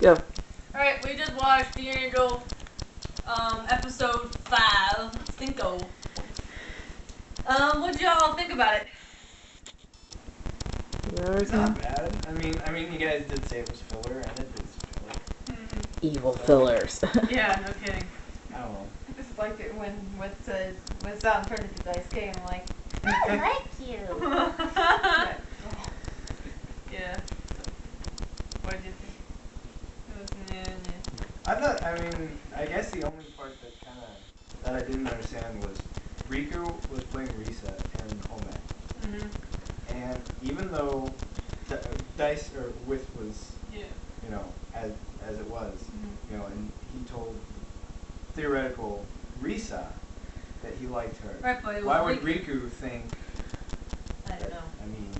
Go. Alright, we just watched The Angel, episode 5, Cinco. What'd y'all think about it? It's not bad. I mean, you guys did say it was filler, and it is filler. Evil fillers. Yeah, no kidding. I don't know. It's like it when Sam turned into Daisuke and I'm like, I like you. Yeah. What did you think? I guess the only part that I didn't understand was Riku was playing Risa in Home Ec. And even though Dice or With was, as it was, and he told theoretical Risa that he liked her. Right, but why would Riku think? I don't know. I mean,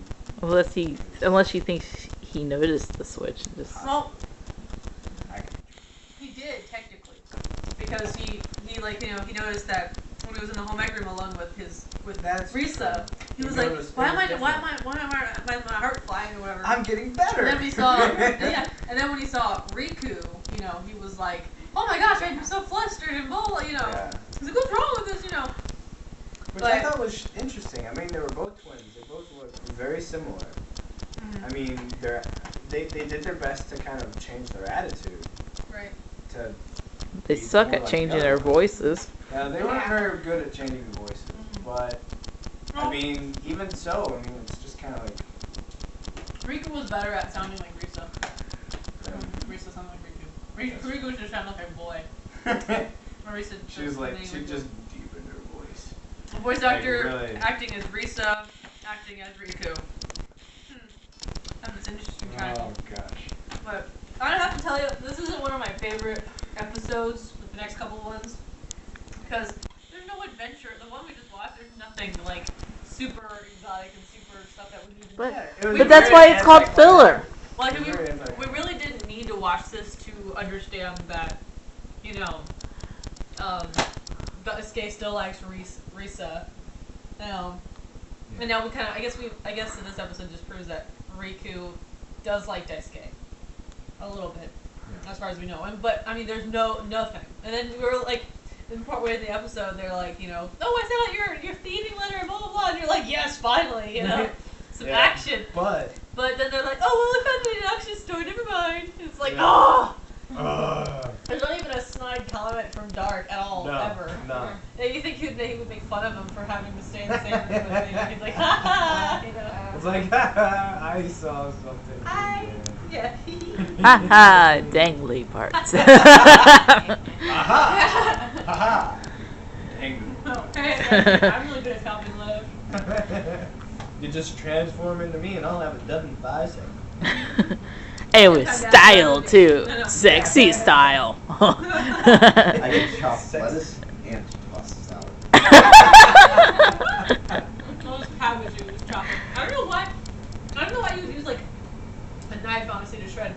Unless she thinks he noticed the switch. And just Well, he did technically, because he noticed that when he was in the home ec room alone with Risa, he was like, why am I my heart flying or whatever? I'm getting better. And then we saw, and then when he saw Riku, he was like, oh my gosh, I'm so flustered and blah, Yeah. He's like, what's wrong with this, Which I thought was interesting. I mean, they were both twins. They both looked very similar. I mean, they did their best to kind of change their attitude. Right. they suck at changing their voices. Yeah, they weren't very good at changing the voices, but I mean, even so, it's just kind of like. Riku was better at sounding like Risa. Risa sounded like Riku. Riku just sounded like a boy. Marisa she just deepened her voice. The voice actor really. acting as Risa, acting as Riku. That's an interesting triangle. Oh gosh. But I have to tell you, this isn't one of my favorite episodes with the next couple ones, because there's no adventure. The one we just watched, there's nothing like super exotic and super stuff that we need to do. But that's why it's called filler. Like we really didn't need to watch this to understand that, Daisuke still likes Risa. And now we I guess in this episode just proves that Riku does like Daisuke a little bit, as far as we know. But I mean, there's nothing. And then we were like, in part way of the episode, they're like, oh, I saw your thieving letter and blah blah blah, and you're like, yes, finally, some action. But then they're like, oh well, I found an action story. Never mind. It's like, oh. There's not even a snide comment from Dark at all, ever. No. And you think he would make fun of him for having to stay in the same room with me? He's like, ha ha, It's like, I saw something. Yeah. Ha ha, dangly parts. Aha! Haha! Dang. I'm really good at copying love. You just transform into me and I'll have a dozen biceps. And with style too. Sexy style. I get chopped lettuce and tossed salad. Those cabbage you was chopping. I don't know why you would use like a knife, honestly, to shred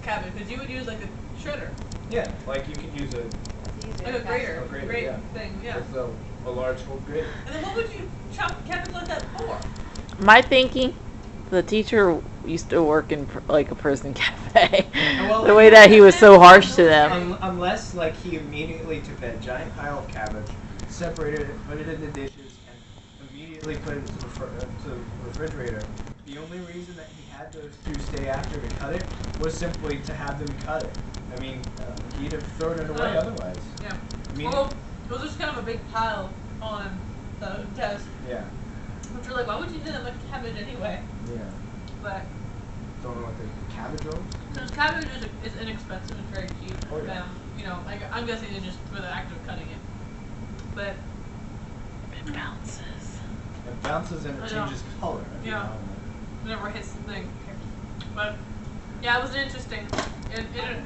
cabbage, because you would use like a shredder. Yeah, like you could use a grater. Yeah. Thing, yeah. With a large whole grater. And then what would you chop cabbage like that for? My thinking, the teacher used to work in like a prison cafe. Well, the way that he was so harsh to them. Unless like he immediately took that giant pile of cabbage, separated it, put it in the dishes, and immediately put it to the refrigerator. The only reason that he had those two stay after to cut it was simply to have them cut it. I mean, he'd have thrown it away otherwise. Yeah. I mean, Well, it was just kind of a big pile on the desk. Yeah. Which we're like, why would you do that much cabbage anyway? Yeah. But Don't know what the cabbage was. since cabbage is inexpensive and very cheap, Oh, yeah. I'm guessing it's just for the act of cutting it. But It bounces. It bounces and I it know. changes color. Yeah. Whenever it hits the thing. But yeah, it was an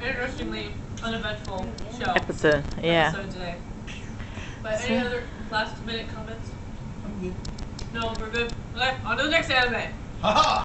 interestingly uneventful show. Episode, yeah. Episode today. But any other last minute comments? I'm good. No, we're good. Okay, on to the next anime. Haha!